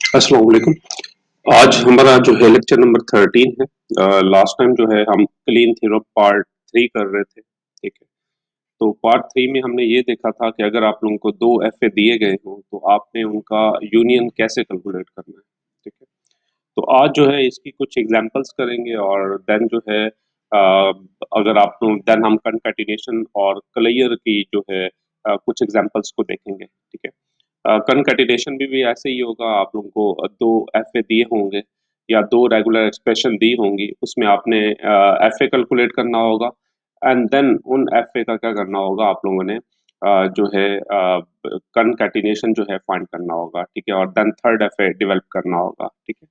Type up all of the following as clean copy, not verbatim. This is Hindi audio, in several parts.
अस्सलाम वालेकुम। आज हमारा जो है लेक्चर नंबर 13 है। लास्ट टाइम जो है हम क्लीन थ्योरम पार्ट 3 कर रहे थे, ठीक है। तो पार्ट 3 में हमने ये देखा था कि अगर आप लोगों को 2 एफए दिए गए हों, तो आपने उनका यूनियन कैसे कैलकुलेट करना है, ठीक है। तो आज जो है इसकी कुछ एग्जांपल्स करेंगे और देन जो है अगर आप लोग देन हम कॉन्कैटिनेशन और क्लियर की जो है कुछ एग्जांपल्स को देखेंगे, ठीक है। कॉन्कैटिनेशन भी ऐसे ही होगा, आप लोगों को 2 एफए दिए होंगे या 2 रेगुलर एक्सप्रेशन दी होंगी, उसमें आपने एफए कैलकुलेट करना होगा एंड देन उन एफए का क्या करना होगा आप लोगों ने जो है कॉन्कैटिनेशन जो है फाइंड करना होगा, ठीक है। और देन थर्ड एफए डेवलप करना होगा, ठीक है।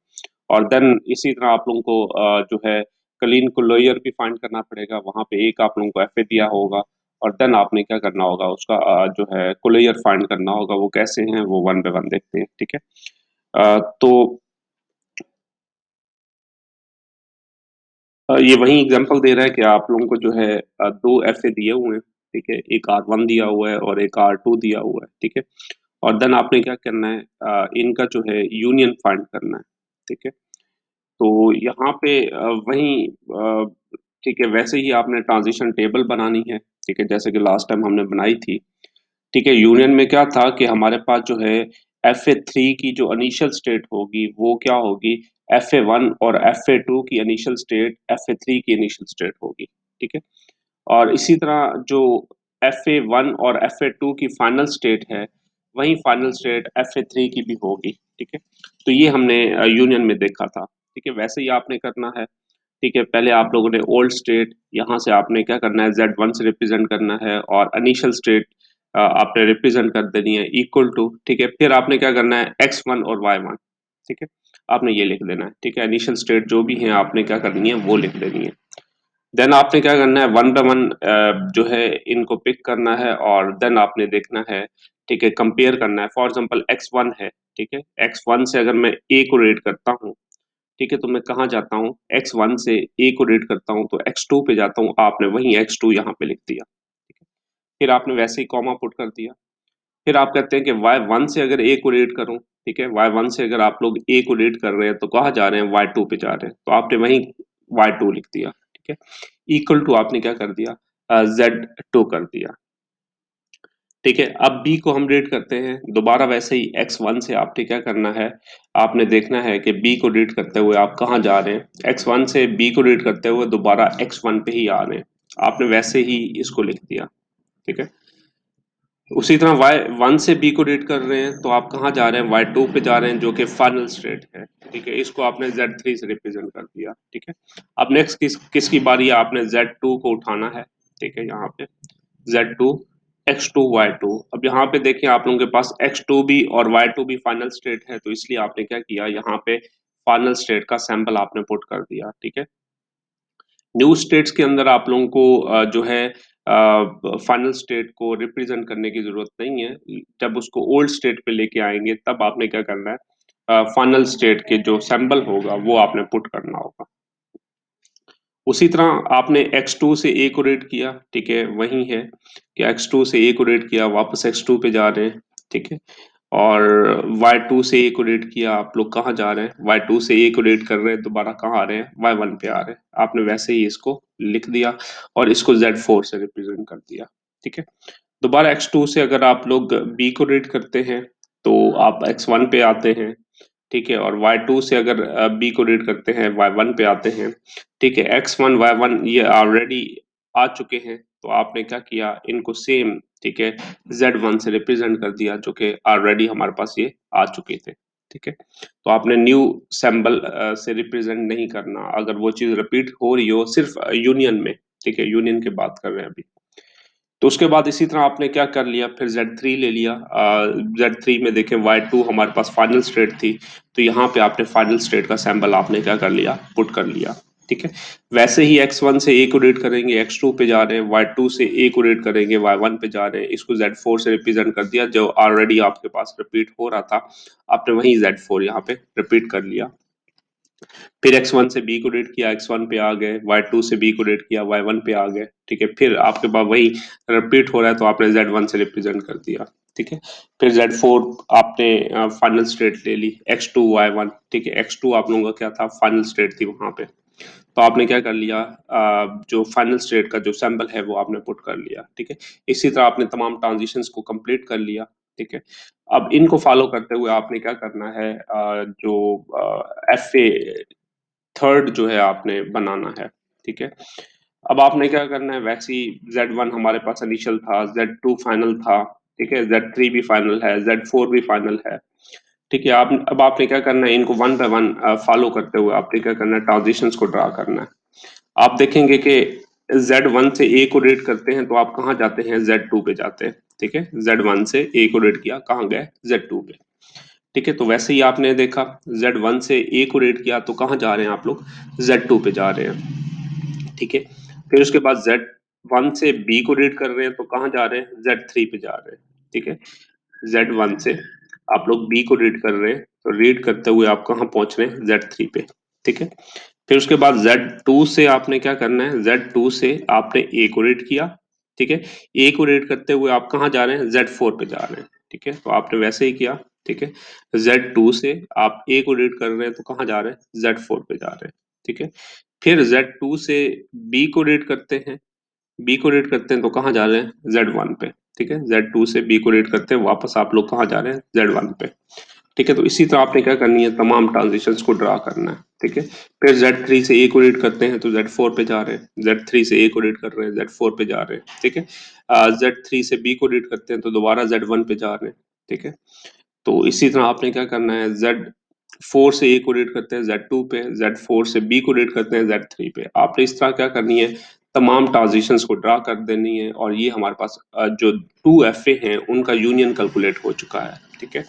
और देन इसी तरह आप लोगों को जो है क्लीन क्लोजर भी फाइंड करना पड़ेगा, वहाँ पे एक आप लोगों को एफए दिया होगा और देन आपने क्या करना होगा उसका जो है क्लोजर फाइंड करना होगा। वो कैसे हैं वो वन बाय वन देखते हैं, ठीक है। तो ये वही एग्जांपल दे रहा है कि आप लोगों को जो है 2 एफए दिए हुए हैं, ठीक है। एक R1 दिया हुआ है और एक R2 दिया हुआ है, ठीक है। और देन आपने क्या करना है इनका जो है यूनियन फाइंड करना है, ठीक है। तो यहाँ पे वही ठीक है, वैसे ही आपने ट्रांजिशन टेबल बनानी है, ठीक है, जैसे कि लास्ट टाइम हमने बनाई थी, ठीक है। यूनियन में क्या था कि हमारे पास जो है FA3 की जो इनिशियल स्टेट होगी वो क्या होगी, FA1 और FA2 की इनिशियल स्टेट FA3 की इनिशियल स्टेट होगी, ठीक है। और इसी तरह जो FA1 और FA2 की फाइनल स्टेट है, वही फाइनल स्टेट FA3 की भी होगी, ठीक है। तो ये हमने यूनियन में देखा था, ठीक है। वैसे ही आपने करना है, ठीक है। पहले आप लोगों ने ओल्ड स्टेट यहाँ से आपने क्या करना है Z1 से रिप्रेजेंट करना है और इनिशियल स्टेट आपने रिप्रेजेंट कर देनी है इक्वल टू, ठीक है। फिर आपने क्या करना है X1 और Y1, ठीक है। आपने ये लिख देना है, ठीक है। इनिशियल स्टेट जो भी है आपने क्या करनी है वो लिख देनी है। देन आपने क्या करना है वन बाय वन जो है इनको पिक करना है और देन आपने देखना है, ठीक है, कंपेयर करना है। फॉर एग्जांपल X1 है, ठीक है। X1 से अगर मैं A को रीड करता हूँ, ठीक है, तो मैं कहाँ जाता हूँ X1 से A को रीड करता हूँ तो X2 पे जाता हूँ, आपने वही X2 यहाँ पे लिख दिया, ठीक है। फिर आपने वैसे ही कॉमा पुट कर दिया। फिर आप कहते हैं कि Y1 से अगर A को रीड करूँ, ठीक है, Y1 से अगर आप लोग A को रीड कर रहे हैं तो कहाँ जा रहे हैं, Y2 पे जा रहे हैं, तो आपने वहीं Y2 लिख दिया, ठीक है। इक्वल टू आपने क्या कर दिया, Z2 कर दिया, ठीक है। अब B को हम रीड करते हैं दोबारा, वैसे ही X1 से आपने क्या करना है, आपने देखना है कि B को रीड करते हुए आप कहाँ जा रहे हैं, X1 से B को रीड करते हुए दोबारा X1 पे ही आ रहे हैं, आपने वैसे ही इसको लिख दिया, ठीक है। उसी तरह Y1 से B को रीड कर रहे हैं तो आप कहाँ जा रहे हैं, Y2 पे जा रहे हैं जो कि फाइनल स्टेट है, ठीक है। इसको आपने Z3 से रिप्रेजेंट कर दिया, ठीक है। अब नेक्स्ट किसकी बारी है, आपने Z2 को उठाना है, ठीक है। यहाँ पे Z2 X2 Y2, अब यहाँ पे देखिए आप लोगों के पास X2 भी और Y2 भी फाइनल स्टेट है, तो इसलिए आपने क्या किया, यहाँ पे फाइनल स्टेट का सैंपल आपने पुट कर दिया, ठीक है। न्यू स्टेट्स के अंदर आप लोगों को जो है फाइनल स्टेट को रिप्रेजेंट करने की जरूरत नहीं है। जब उसको ओल्ड स्टेट पे लेके आएंगे तब आपने क्या करना है, फाइनल स्टेट के जो सिंबल होगा वो आपने पुट करना होगा। उसी तरह आपने X2 से A को रीड किया, ठीक है, वही है कि X2 से A को रीड किया, वापस X2 पे जा रहे हैं, ठीक है। और Y2 से A को रीड किया, आप लोग कहाँ जा रहे हैं, Y2 से A को रीड कर रहे हैं, दोबारा कहाँ आ रहे हैं, Y1 पे आ रहे हैं, आपने वैसे ही इसको लिख दिया और इसको Z4 से रिप्रेजेंट कर दिया, ठीक है। दोबारा X2 से अगर आप लोग B को रीड करते हैं तो आप X1 पे आते हैं, ठीक है। और Y2 से अगर B को रीड करते हैं Y1 पे आते हैं, ठीक है। X1 Y1 ये ऑलरेडी आ चुके हैं, तो आपने क्या किया, इनको सेम, ठीक है, Z1 से रिप्रेजेंट कर दिया जो कि ऑलरेडी हमारे पास ये आ चुके थे, ठीक है। तो आपने न्यू सिंबल से रिप्रेजेंट नहीं करना अगर वो चीज रिपीट हो रही हो, सिर्फ यूनियन में, ठीक है, यूनियन की बात कर रहे हैं अभी। तो उसके बाद इसी तरह आपने क्या कर लिया, फिर Z3 ले लिया। Z3 में देखें Y2 हमारे पास फाइनल स्टेट थी, तो यहाँ पे आपने फाइनल स्टेट का सैंपल आपने क्या कर लिया, पुट कर लिया, ठीक है। वैसे ही X1 से A को रीड करेंगे, X2 पे जा रहे हैं, Y2 से A को रीड करेंगे, Y1 पे जा रहे हैं, इसको Z4 से रिप्रेजेंट कर दिया, जो ऑलरेडी आपके पास रिपीट हो रहा था, आपने वही Z4 यहाँ पे रिपीट कर लिया। फिर X1 से B को रीड किया, X1 पे आ गए, Y2 से B को रीड किया, Y1 पे आ गए, ठीक है। फिर आपके पास वही रिपीट हो रहा है तो आपने Z1 से रिप्रेजेंट कर दिया, ठीक है? फिर Z4 आपने फाइनल स्टेट ले ली, X2 Y1, ठीक है? X2 आप लोगों का क्या था, फाइनल स्टेट थी वहाँ पे। तो आपने क्या कर लिया, जो फाइनल स्टेट का जो सैंपल है वो आपने पुट कर लिया, ठीक है? इसी तरह आपने तमाम ट्रांज़िशंस को कंप्लीट कर लिया, ठीक है? अब इनको फ़ॉलो करते हुए आपने क्या करना है, जो FA थर्ड जो है आपने बनाना है, ठीक है? अब आपने क्या करना है, वैसे ही Z1 हमारे पास इनिशियल था, Z2 फाइनल था, ठीक है? Z3 भी फाइनल है, Z4 भी फाइनल है, ठीक है? आप अब आपने क्या करना है, इनको वन बाय वन फ़ॉलो करते हुए आपने क्या करना है, ट्रांज़िशंस को ड्रा करना है। आप देखेंगे कि Z1 से A को रीड करते हैं तो आप कहाँ जाते हैं, Z2 पे जाते हैं, ठीक है? Z1 से A को रीड किया, कहाँ गए, Z2 पे, ठीक है? तो वैसे ही आपने देखा Z1 से A को रीड किया तो कहाँ जा रहे हैं आप लोग, Z2 पे जा रहे हैं, ठीक है? फिर उसके बाद Z1 से B को रीड कर रहे हैं तो कहाँ जा रहे हैं, Z3 पे जा रहे हैं, ठीक है? Z1 से आप लोग B को रीड कर रहे हैं, तो रीड करते हुए आप कहाँ पहुँच रहे हैं, Z3 पे, ठीक है? फिर उसके बाद Z2 से आपने क्या करना है, Z2 से आपने A को रीड किया, ठीक है? A को रीड करते हुए आप कहाँ जा रहे हैं, Z4 पे जा रहे हैं, ठीक है? तो आपने वैसे ही किया, ठीक है? Z2 से आप A को रीड कर रहे हैं तो कहाँ जा रहे हैं, Z4 पे जा रहे हैं, ठीक है? फिर Z2 से B को रीड करते हैं, B को रीड करते हैं तो कहाँ जा रहे हैं, Z1 पे, ठीक है? Z2 से B को रीड करते हैं, वापस आप लोग कहाँ जा रहे हैं, Z1 पे, ठीक है? तो इसी तरह आपने क्या करनी है, तमाम ट्रांज़िशंस को ड्रा करना है, ठीक है? फिर Z3 से A को रीड करते हैं तो Z4 पे जा रहे हैं, Z3 से A को रीड कर रहे हैं, Z4 पे जा रहे हैं, ठीक है? Z3 से B को रीड करते हैं तो दोबारा Z1 पे जा रहे हैं, ठीक है? तो इसी तरह आपने क्या करना है, Z4 से A को रीड करते हैं Z2 पे, Z4 से B को रीड करते हैं Z3 पे। आपने इस तरह क्या करनी है, तमाम ट्रांज़िशंस को ड्रा कर देनी है और ये हमारे पास जो 2 FA हैं उनका यूनियन कैलकुलेट हो चुका है, ठीक है?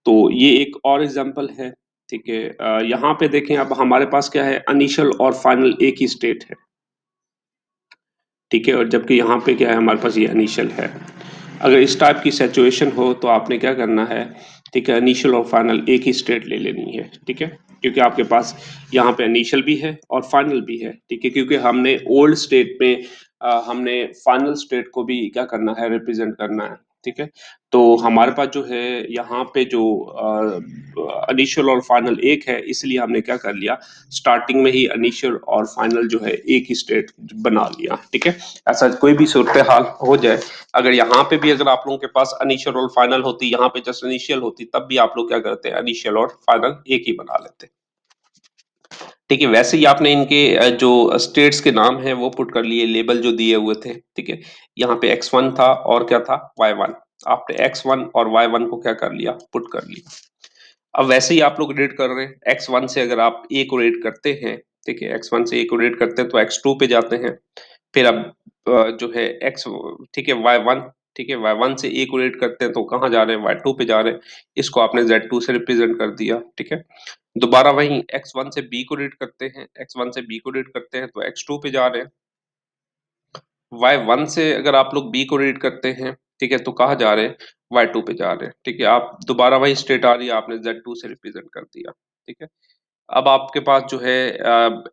तो ये एक और एग्जांपल है, ठीक है? यहाँ पे देखें, अब हमारे पास क्या है, इनिशियल और फाइनल एक ही स्टेट है, ठीक है? और जबकि यहाँ पे क्या है, हमारे पास ये इनिशियल है। अगर इस टाइप की सिचुएशन हो तो आपने क्या करना है, ठीक है? इनिशियल और फाइनल एक ही स्टेट ले लेनी है, ठीक है? क्योंकि आपके पास यहाँ पे इनिशियल भी है और फाइनल भी है, ठीक है? क्योंकि हमने ओल्ड स्टेट में हमने फाइनल स्टेट को भी क्या करना है, रिप्रेजेंट करना है, ठीक है? तो हमारे पास जो है यहाँ पे जो इनिशियल और फाइनल एक है, इसलिए हमने क्या कर लिया, स्टार्टिंग में ही इनिशियल और फाइनल जो है एक ही स्टेट बना लिया, ठीक है? ऐसा कोई भी सूरत हाल हो जाए, अगर यहाँ पे भी अगर आप लोगों के पास इनिशियल और फाइनल होती, यहाँ पे जस्ट इनिशियल होती, तब भी आप लोग क्या करते हैं, इनिशियल और फाइनल एक ही बना लेते, ठीक है? वैसे ही आपने इनके जो स्टेट्स के नाम हैं वो पुट कर लिए, लेबल जो दिए हुए थे, ठीक है? यहाँ पे X1 था और क्या था, Y1। आपने X1 और Y1 को क्या कर लिया, पुट कर लिया। अब वैसे ही आप लोग रीड कर रहे हैं, X1 से अगर आप A को रीड करते हैं, ठीक है? X1 से A को रीड करते हैं तो X2 पे जाते हैं। फिर अब जो है X, ठीक है, Y1, ठीक है? Y1 से A को रीड करते हैं तो कहाँ जा रहे हैं, Y2 पे जा रहे हैं। इसको आपने Z2 से रिप्रेजेंट कर दिया, ठीक है? दोबारा वहीं X1 से B को रीड करते हैं, X1 से B को रीड करते हैं तो X2 पे जा रहे हैं। Y1 से अगर आप लोग B को रीड करते हैं, ठीक है? तो कहाँ जा रहे हैं, Y2 पे जा रहे हैं, ठीक है? आप दोबारा वही स्टेट आ रही है, आपने Z2 से रिप्रेजेंट कर दिया, ठीक है? अब आपके पास जो है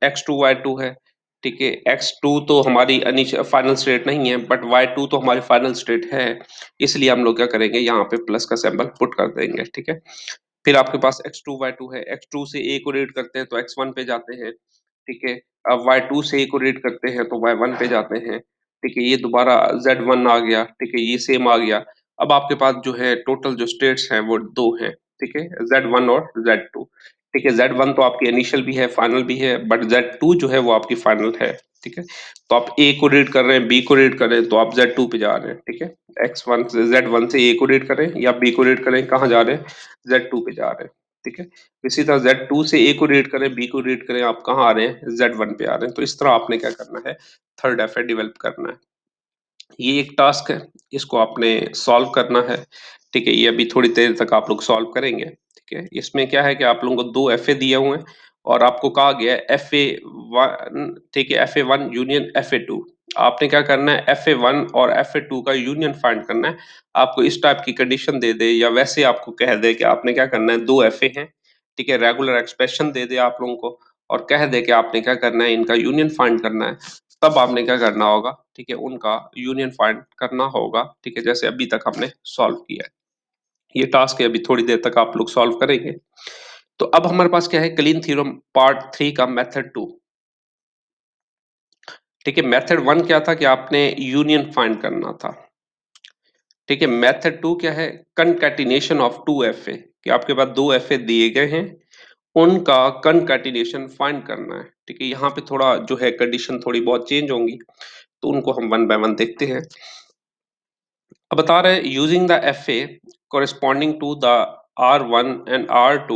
X2 Y2 है, ठीक है? X2 तो हमारी फाइनल स्टेट नहीं है, बट Y2 तो हमारी फाइनल स्टेट है, इसलिए हम लोग क्या करेंगे, यहाँ पे प्लस का सिंबल पुट कर देंगे, ठीक है? फिर आपके पास X2 Y2 है, X2 से A को रीड करते हैं तो X1 पे जाते हैं, ठीक है? अब Y2 से A को रीड करते हैं तो Y1 पे जाते हैं, ठीक है? ये दोबारा Z1 आ गया, ठीक है? ये सेम आ गया। अब आपके पास जो है टोटल जो स्टेट्स हैं वो 2 हैं, ठीक है? Z1 और Z2, ठीक है? Z1 तो आपकी इनिशियल भी है, फाइनल भी है, बट Z2 जो है वो आपकी फाइनल है, ठीक है? तो आप A को रीड कर रहे हैं, B को रीड कर रहे हैं तो आप Z2 पे जा रहे हैं, ठीक है? X1 से Z1 से A को रीड करें या B को रीड करें, कहाँ जा रहे हैं? Z2 पे जा रहे हैं, ठीक है? इसी तरह Z2 से A को रीड करें, B को रीड करें, आप कहाँ आ रहे हैं? Z1 पे आ रहे हैं। तो इस तरह आपने क्या करना है, थर्ड एफए डेवलप करना है। ये एक टास्क है, इसको आपने सॉल्व करना है, ठीक है? ये अभी थोड़ी देर तक आप लोग सॉल्व करेंगे, ठीक है? इसमें क्या है कि आप लोगों को 2 एफए दिए हुए हैं और आपको कहा गया है एफए1, ठीक है? एफए1 यूनियन एफए2। आपने क्या करना है, एफए1 और एफए2 का यूनियन फाइंड करना है। आपको इस टाइप की कंडीशन दे दे या वैसे आपको कह दे कि आपने क्या करना है, 2 एफए हैं, ठीक है? रेगुलर एक्सप्रेशन दे दे आप लोगों को और कह दे कि आपने क्या करना है, इनका यूनियन फाइंड करना है। तब आपने क्या करना होगा, ठीक है, उनका यूनियन फाइंड करना होगा, ठीक है, जैसे अभी तक हमने सॉल्व किया है। ये टास्क है, अभी थोड़ी देर तक आप लोग सॉल्व करेंगे। तो अब हमारे पास क्या है, क्लीन थ्योरम पार्ट 3 का मेथड 2। ठीक है, मेथड 1 क्या था कि आपने यूनियन फाइंड करना था। ठीक है, मेथड 2 क्या है, कंकैटिनेशन ऑफ टू एफए, कि आपके पास दो एफए दिए गए हैं, उनका कंकैटिनेशन फाइंड करना है। ठीक है, यहाँ पे थोड़ा जो है कंडीशन थोड़ी बहुत चेंज होंगी, तो उनको हम वन बाय वन देखते हैं। अब बता रहे हैं using the F A corresponding to the R1 and R2,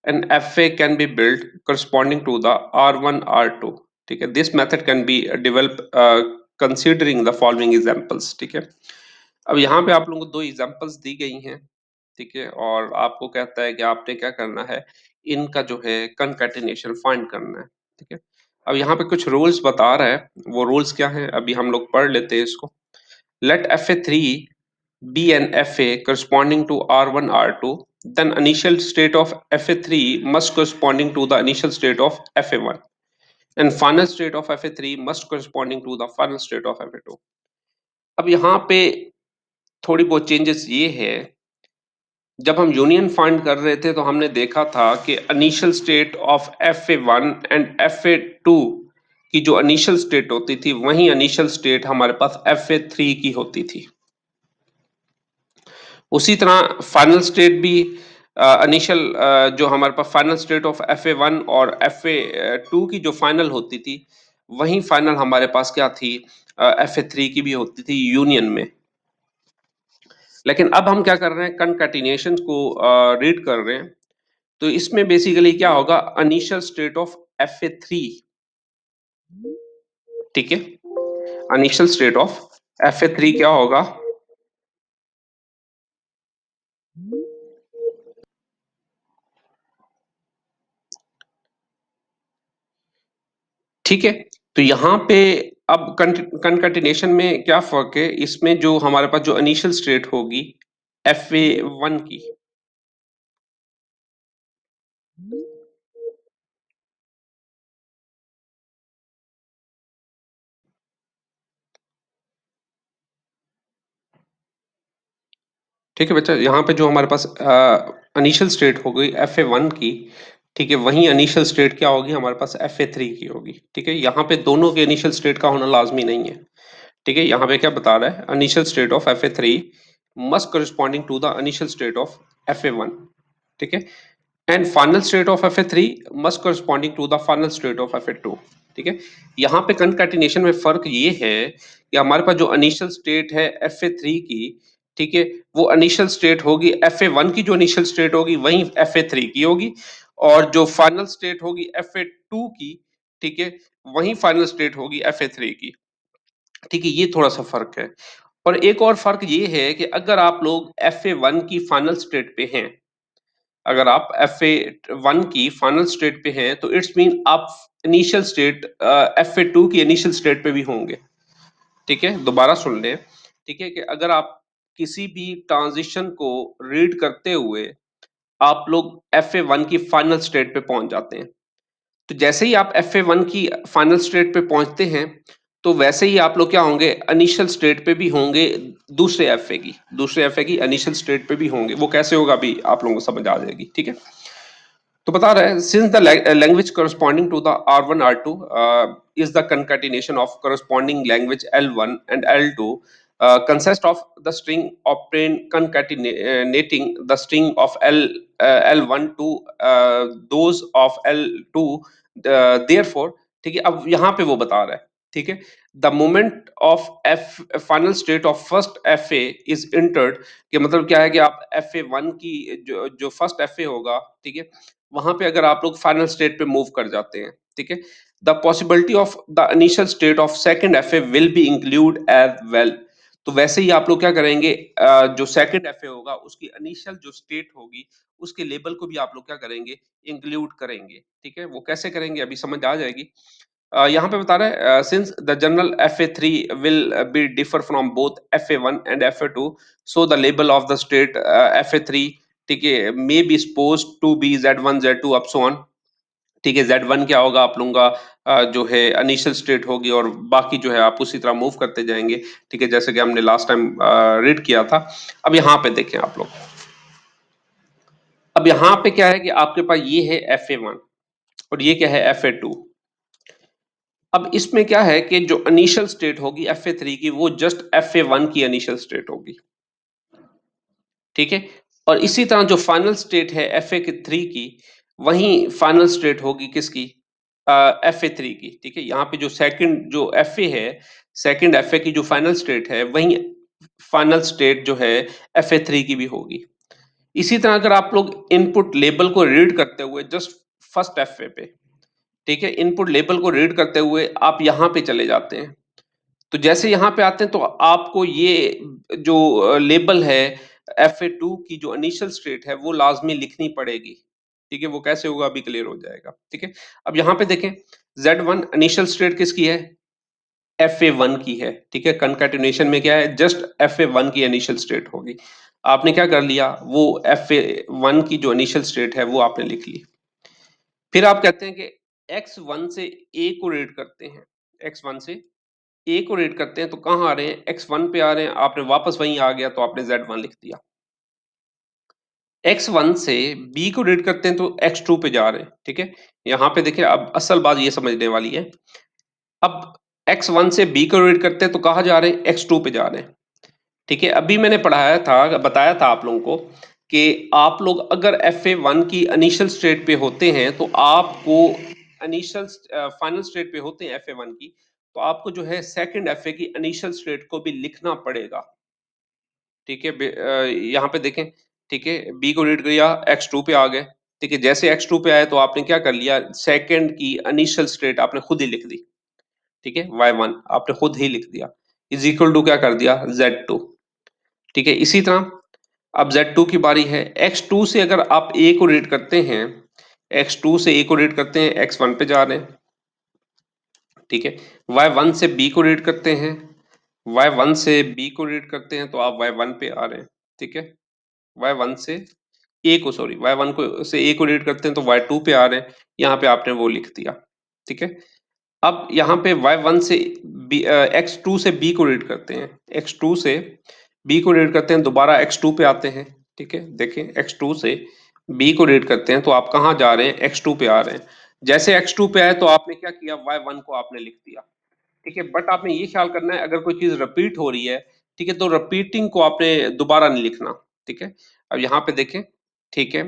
an FA can be built corresponding to the R1 R2। ठीक है, this method can be developed considering the following examples। ठीक है, अब यहाँ पे आप लोगों को दो एग्जांपल्स दी गई हैं, ठीक है, और आपको कहता है कि आपने क्या करना है, इनका जो है कंकैटिनेशन फाइंड करना है। ठीक है, अब यहाँ पे कुछ रूल्स बता रहा है, वो रूल्स क्या हैं अभी हम लोग पढ़ लेते हैं इसको। Let Fa3 be an Fa corresponding to R1 R2, then initial state of Fa3 must corresponding to the initial state of Fa1, and final state of Fa3 must corresponding to the final state of Fa2। अब यहाँ पे थोड़ी बहुत चेंजेस ये है, जब हम यूनियन फाइंड कर रहे थे तो हमने देखा था कि initial state of Fa1 and Fa2 की जो इनिशियल स्टेट होती थी, वही इनिशियल स्टेट हमारे पास Fa3 की होती थी। उसी तरह फाइनल स्टेट भी इनिशियल जो हमारे पास फाइनल स्टेट ऑफ Fa1 और Fa2 की जो फाइनल होती थी, वही फाइनल हमारे पास क्या थी, Fa3 की भी होती थी यूनियन में। लेकिन अब हम क्या कर रहे हैं, कंकैटिनेशन को रीड कर रहे हैं, तो इसमें बेसिकली क्या होगा, इनिशियल स्टेट ऑफ Fa3। ठीक है, इनिशियल स्टेट ऑफ Fa3 क्या होगा, ठीक है। तो यहाँ पे अब कंकैटिनेशन में क्या फर्क है, इसमें जो हमारे पास जो इनिशियल स्टेट होगी Fa1 की, ठीक है बच्चा, यहाँ पे जो हमारे पास इनिशियल स्टेट हो गई Fa1 की, ठीक है, वही इनिशियल स्टेट क्या होगी हमारे पास Fa3 की होगी। ठीक है, यहाँ पे दोनों के इनिशियल स्टेट का होना लाजमी नहीं है। ठीक है, यहाँ पे क्या बता रहा है, initial state of Fa3 must corresponding to the initial state of Fa1। ठीक है, and final state of Fa3 must corresponding to the final state of Fa2। ठीक है, यहाँ पे कंकैटिनेशन में फर्क ये है कि हमारे पास जो इनिशियल स्टेट है Fa3 की, ठीक है, वो इनिशियल स्टेट होगी Fa1 की, जो इनिशियल स्टेट होगी वही Fa3 की होगी, और जो फाइनल स्टेट होगी Fa2 की, ठीक है, वही फाइनल स्टेट होगी Fa3 की। ठीक है, ये थोड़ा सा फर्क है। और एक और फर्क ये है कि अगर आप लोग Fa1 की फाइनल स्टेट पे हैं, अगर आप Fa1 की फाइनल स्टेट पे हैं, तो इट्स मीन आप इनिशियल स्टेट Fa2 की इनिशियल स्टेट पे भी होंगे। ठीक है, दोबारा सुन लें, ठीक है, कि अगर आप किसी भी ट्रांजिशन को रीड करते हुए आप लोग Fa1 की फाइनल स्टेट पे पहुंच जाते हैं, तो जैसे ही आप Fa1 की फाइनल स्टेट पे पहुंचते हैं, तो वैसे ही आप लोग क्या होंगे, इनिशियल स्टेट पे भी होंगे, दूसरे Fa की इनिशियल स्टेट पे भी होंगे। वो कैसे होगा अभी आप लोगों को समझ आ जाएगी। ठीक है, तो बता रहे हैं since the language corresponding to the R1 R2 is the concatenation of corresponding language L1 and L2 consist of the string obtained concatenating the string of L1 to those of L2, therefore, ठीक है, अब यहाँ पे वो बता रहा है, ठीक है, the moment of F final state of first Fa is entered, कि मतलब क्या है कि आप Fa1 की जो फर्स्ट Fa होगा, ठीक है, वहां पे अगर आप लोग फाइनल स्टेट पे मूव कर जाते हैं, ठीक है, the possibility of the initial state of second Fa will be include as well. तो वैसे ही आप लोग क्या करेंगे, जो सेकंड Fa होगा उसकी इनिशियल जो स्टेट होगी, उसके लेबल को भी आप लोग क्या करेंगे, इंक्लूड करेंगे। ठीक है, वो कैसे करेंगे अभी समझ आ जाएगी। यहाँ पे बता रहा है since the general Fa3 will be differ from both Fa1 and Fa2, so the label of the state Fa3, ठीक है, may be suppose to be Z1 Z2 up so on. ठीक है, Z1 क्या होगा आप लोगों का जो है इनिशियल स्टेट होगी और बाकी जो है आप उसी तरह मूव करते जाएंगे। ठीक है, जैसे कि हमने लास्ट टाइम रीड किया था। अब यहाँ पे देखें आप लोग, अब यहाँ पे क्या है कि आपके पास ये है FA1 और ये क्या है FA2। अब इसमें क्या है कि जो इनिशियल स्टेट होगी FA3 की, वो जस्ट FA1 की इनिशियल स्टेट होगी। ठीक है, और इसी तरह जो फाइनल स्टेट है FA3 की, वही फाइनल स्टेट होगी किसकी, FA3 की। ठीक है, यहाँ पे जो सेकंड जो FA है, सेकंड FA की जो फाइनल स्टेट है, वही फाइनल स्टेट जो है FA3 की भी होगी। इसी तरह अगर आप लोग इनपुट लेबल को रीड करते हुए जस्ट फर्स्ट FA पे, ठीक है, इनपुट लेबल को रीड करते हुए आप यहाँ पे चले जाते हैं, तो जैसे यहाँ पे आते हैं तो आपको ये जो लेबल है FA2 की जो इनिशियल स्टेट है वो लाजमी लिखनी पड़ेगी। ठीक है, वो कैसे होगा अभी क्लियर हो जाएगा। ठीक है, अब यहाँ पे देखें, Z1 इनिशियल स्टेट किसकी है, FA1 की है। ठीक है, कंकैटिनेशन में क्या है, जस्ट FA1 की इनिशियल स्टेट होगी। आपने क्या कर लिया, वो FA1 की जो इनिशियल स्टेट है वो आपने लिख ली। फिर आप कहते हैं कि X1 से A को रीड करते हैं, X1 से ए को रीड करते हैं तो कहाँ आ रहे हैं, X1 पे आ रहे हैं, आपने वापस वहीं आ गया तो आपने Z1 लिख दिया। X1 से B को रीड करते हैं तो X2 पे जा रहे हैं। ठीक है, यहाँ पे देखिए अब असल बात ये समझने वाली है। अब X1 से B को रीड करते हैं तो कहाँ जा रहे हैं, X2 पे जा रहे हैं। ठीक है, अभी मैंने पढ़ाया था, बताया था आप लोगों को कि आप लोग अगर FA1 की इनिशियल स्टेट पे होते हैं तो आपको इनिशियल फाइनल स्टेट पे होते हैं FA1 की, तो आपको जो है सेकंड FA की इनिशियल स्टेट को भी लिखना पड़ेगा। ठीक है, यहाँ पे देखें, ठीक है, बी को रीड किया, X2 पे आ गए। ठीक है, जैसे X2 पे आए तो आपने क्या कर लिया, सेकंड की इनिशियल स्टेट आपने खुद ही लिख दी। ठीक है, Y1 आपने खुद ही लिख दिया, इज इक्वल टू क्या कर दिया, Z2। ठीक है, इसी तरह अब Z2 की बारी है। X2 से अगर आप A को रीड करते हैं, X2 से A को रीड करते हैं, X1 पे जा रहे हैं। ठीक है, Y1 से B को रीड करते हैं, Y1 से B को रीड करते हैं तो आप Y1 पे आ रहे हैं। ठीक है, Y1 से ए को, सॉरी, Y1 को से ए को रीड करते हैं तो Y2 पे आ रहे हैं, यहाँ पे आपने वो लिख दिया। ठीक है, अब यहाँ पे Y1 से X2 से B को रीड करते हैं, X2 से B को रीड करते हैं, दोबारा X2 पे आते हैं। ठीक है, देखें, X2 से B को रीड करते हैं तो आप कहाँ जा रहे हैं, X2 पे आ रहे हैं। जैसे X2 पे आए तो आपने क्या किया, Y1 को आपने लिख दिया। ठीक है, बट आपने ये ख्याल करना है अगर कोई चीज रिपीट हो रही है, ठीक है, तो रिपीटिंग को आपने दोबारा नहीं लिखना। ठीक है, अब यहाँ पे देखें, ठीक है,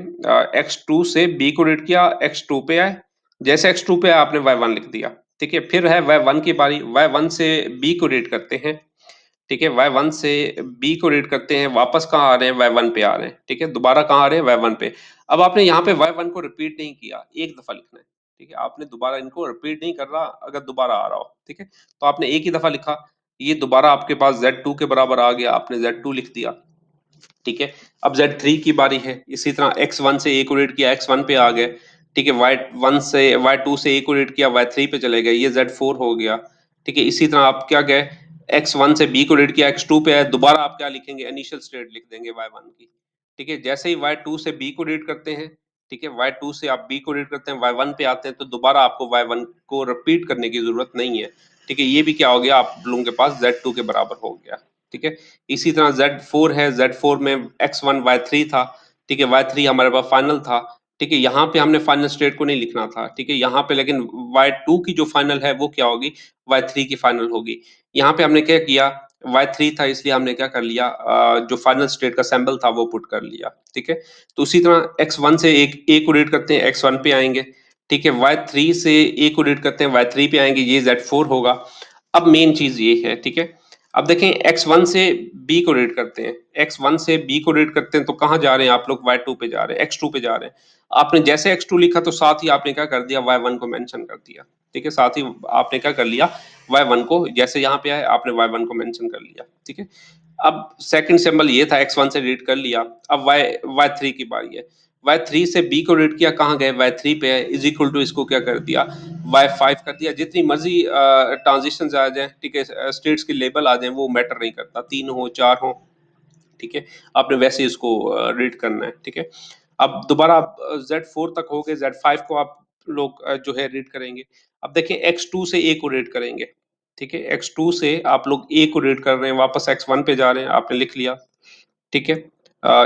X2 से B को रीड किया, X2 पे आए, जैसे X2 पे आए आपने Y1 लिख दिया। ठीक है, फिर है Y1 की बारी, Y1 से B को रीड करते हैं। ठीक है, Y1 से B को रीड करते हैं, वापस कहाँ आ रहे हैं, Y1 पे आ रहे हैं। ठीक है, दोबारा कहाँ आ रहे हैं, Y1 पे। अब आपने यहाँ पे Y1 को रिपीट नहीं किया, एक दफा लिखना है। ठीक है, आपने दोबारा इनको रिपीट नहीं कर रहा, अगर दोबारा आ रहा हो। ठीक है, तो आपने एक ही दफा लिखा, ये दोबारा आपके पास Z2 के बराबर आ गया, आपने Z2 लिख दिया। ठीक है, अब Z3 की बारी है, इसी तरह X1 से A को रीड किया, X1 पे आ गए। ठीक है, Y1 से Y2 से A को रीड किया, Y3 पे चले गए, ये Z4 हो गया। ठीक है, इसी तरह आप क्या गए, X1 से B को रीड किया, X2 पे आए, दोबारा आप क्या लिखेंगे, इनिशियल स्टेट लिख देंगे Y1 की। ठीक है, जैसे ही Y2 से B को रीड करते हैं, ठीक है, Y2 से आप B को रीड करते हैं, Y1 पे आते हैं, तो दोबारा आपको Y1 को रिपीट करने की जरूरत नहीं है। ठीक है, ये भी क्या हो गया, आप लोगों के पास Z2 के बराबर हो गया। ठीक है, इसी तरह Z4 है, Z4 में X1 Y3 था। ठीक है, Y3 हमारे पास फाइनल था। ठीक है, यहाँ पे हमने फाइनल स्टेट को नहीं लिखना था। ठीक है, यहाँ पे लेकिन Y2 की जो फाइनल है वो क्या होगी, Y3 की फाइनल होगी। यहाँ पे हमने क्या किया, Y3 था इसलिए हमने क्या कर लिया, जो फाइनल स्टेट का सैंपल था वो पुट कर लिया। ठीक है, तो उसी तरह X1 से एक A को रीड करते हैं, X1 पे आएंगे। ठीक है, Y3 से A को रीड करते हैं, Y3 पे आएंगे, ये Z4 होगा। अब मेन चीज ये है, ठीक है, अब देखें, X1 से B को रीड करते हैं, X1 से B को रीड करते हैं तो कहाँ जा रहे हैं आप लोग, Y2 पे जा रहे हैं, X2 पे जा रहे हैं। आपने जैसे X2 लिखा तो साथ ही आपने क्या कर दिया, Y1 को मेंशन कर दिया। ठीक है, साथ ही आपने क्या कर लिया, Y1 को, जैसे यहाँ पे आए आपने Y1 को मेंशन कर लिया। ठीक है, अब सेकंड सिंबल ये था, X1 से रीड कर लिया। अब Y3 की बारी है, Y3 से B को रीड किया, कहाँ गए, Y3 पे है, इज इक्वल टू इसको क्या कर दिया, Y5 कर दिया। जितनी मर्जी ट्रांजिशन आ जाए, ठीक है, स्टेट्स के लेबल आ जाए, वो मैटर नहीं करता, 3 हो 4 हो। ठीक है, आपने वैसे इसको रीड करना है। ठीक है, अब दोबारा आप Z4 तक हो गए, Z5 को आप लोग जो है रीड करेंगे। अब देखिए x2 से a को रीड करेंगे, ठीक है? x2 से आप लोग a को रीड कर रहे हैं, वापस x1 पे जा रहे हैं, आपने लिख लिया, ठीक है?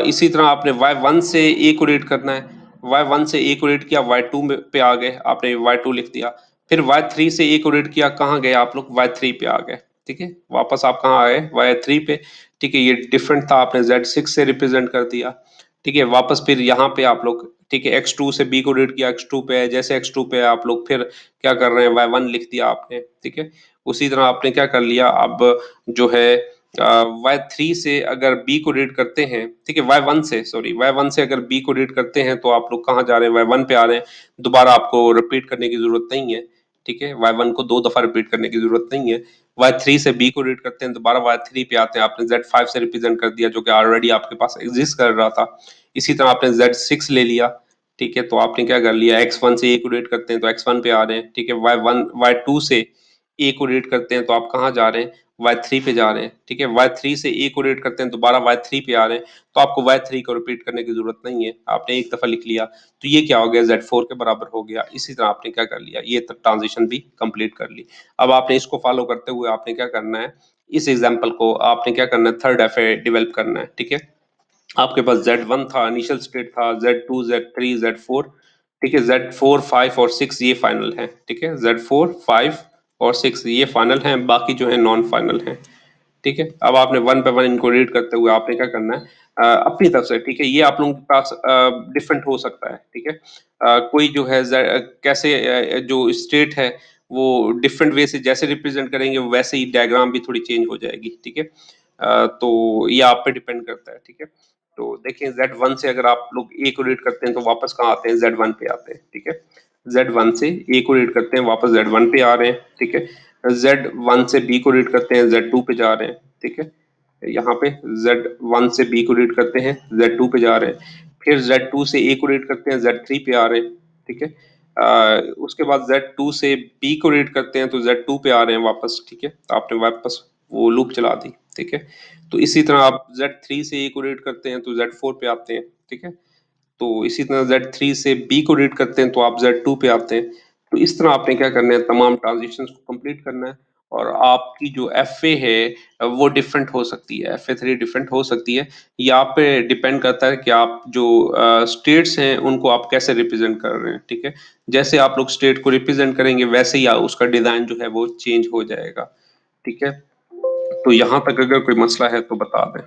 इसी तरह आपने y1 से a को रीड करना है, y1 से a को रीड किया, y2 में पे आ गए, आपने y2 लिख दिया। फिर y3 से a को रीड किया, कहाँ गए आप लोग? y3 पे आ गए, ठीक है? वापस आप कहाँ आए? y3 पे, ठीक है? ये डिफरेंट था, आपने z6 से रिप्रेजेंट कर दिया, ठीक है? वापस फिर यहाँ पे आप लोग, ठीक है? x2 से b को रीड किया, x2 पे है, जैसे x2 पे है आप लोग फिर क्या कर रहे हैं? y1 लिख दिया आपने, ठीक है? उसी तरह आपने क्या कर लिया, अब जो है y3 से अगर b को रीड करते हैं, ठीक है? y1 से, सॉरी, y1 से अगर b को रीड करते हैं तो आप लोग कहाँ जा रहे हैं? y1 पे आ रहे हैं। दोबारा आपको रिपीट करने की जरूरत नहीं है, ठीक है? y1 को 2 दफा रिपीट करने की जरूरत नहीं है। y3 से b को रीड करते हैं, दोबारा y3 पे आते हैं, आपने z5 से रिप्रेजेंट कर दिया, जो कि ऑलरेडी आपके पास एग्जिस्ट कर रहा था। इसी तरह आपने z6 ले लिया, ठीक है? तो आपने क्या कर लिया, x1 से a को रीड करते हैं तो x1 पे आ रहे हैं, ठीक है? y2 से a को रीड करते हैं तो आप कहाँ जा रहे हैं? y3 पे जा रहे हैं, ठीक है? y3 से a को रीड करते हैं, दोबारा y3 पे आ रहे हैं, तो आपको y3 को रिपीट करने की जरूरत नहीं है, आपने एक दफा लिख लिया, तो ये क्या हो गया? z4 के बराबर हो गया। इसी तरह आपने क्या कर लिया, ये ट्रांजिशन भी कंप्लीट कर ली। अब आपने इसको फॉलो करते हुए आपने क्या करना है, इस एग्जाम्पल को आपने क्या करना है, थर्ड एफए डेवलप करना है, ठीक है? आपके पास Z1 था, इनिशियल स्टेट था, Z2, Z3, Z4, ठीक है? Z4, 5 और 6 ये फाइनल है, ठीक है? Z4, 5 और 6 ये फाइनल हैं, बाकी जो है नॉन फाइनल हैं, ठीक है? अब आपने वन बाय वन इनको रीड करते हुए आपने क्या करना है, अपनी तरफ से, ठीक है? ये आप लोगों के पास डिफरेंट हो सकता है, ठीक है? कोई जो है कैसे जो स्टेट है वो डिफरेंट वे से जैसे रिप्रेजेंट करेंगे वैसे ही डायग्राम भी थोड़ी चेंज हो जाएगी, ठीक है? तो ये आप पे डिपेंड करता है, ठीक है? तो देखिए Z1 से अगर आप लोग A को रीड करते हैं तो वापस कहाँ आते हैं? Z1 पे आते हैं, ठीक है? Z1 से A को रीड करते हैं, वापस Z1 पे आ रहे हैं, ठीक है? Z1 से B को रीड करते हैं, Z2 पे जा रहे हैं, ठीक है? यहाँ पे Z1 से B को रीड करते हैं, Z2 पे जा रहे हैं, फिर Z2 से A को रीड करते हैं, Z3 पे आ रहे हैं, ठीक है? उसके बाद Z2 से B को रीड करते हैं तो Z2 पे आ रहे हैं वापस, ठीक है? तो आपने वापस वो लूप चला दी, ठीक है? तो इसी तरह आप Z3 से A को रीड करते हैं तो Z4 पे आते हैं, ठीक है? तो इसी तरह Z3 से B को रीड करते हैं तो आप Z2 पे आते हैं। तो इस तरह आपने क्या करना है, तमाम ट्रांज़िशंस को कंप्लीट करना है और आपकी जो एफए है वो डिफरेंट हो सकती है, एफए3 डिफरेंट हो सकती है। ये आप पे डिपेंड करता है कि आप जो स्टेट्स हैं उनको आप कैसे रिप्रेज़ेंट कर रहे हैं, ठीक है? जैसे आप लोग स्टेट को रिप्रेज़ेंट करेंगे वैसे ही उसका डिज़ाइन जो है वो चेंज हो जाएगा, ठीक है? तो यहाँ तक अगर कोई मसला है तो बता दें।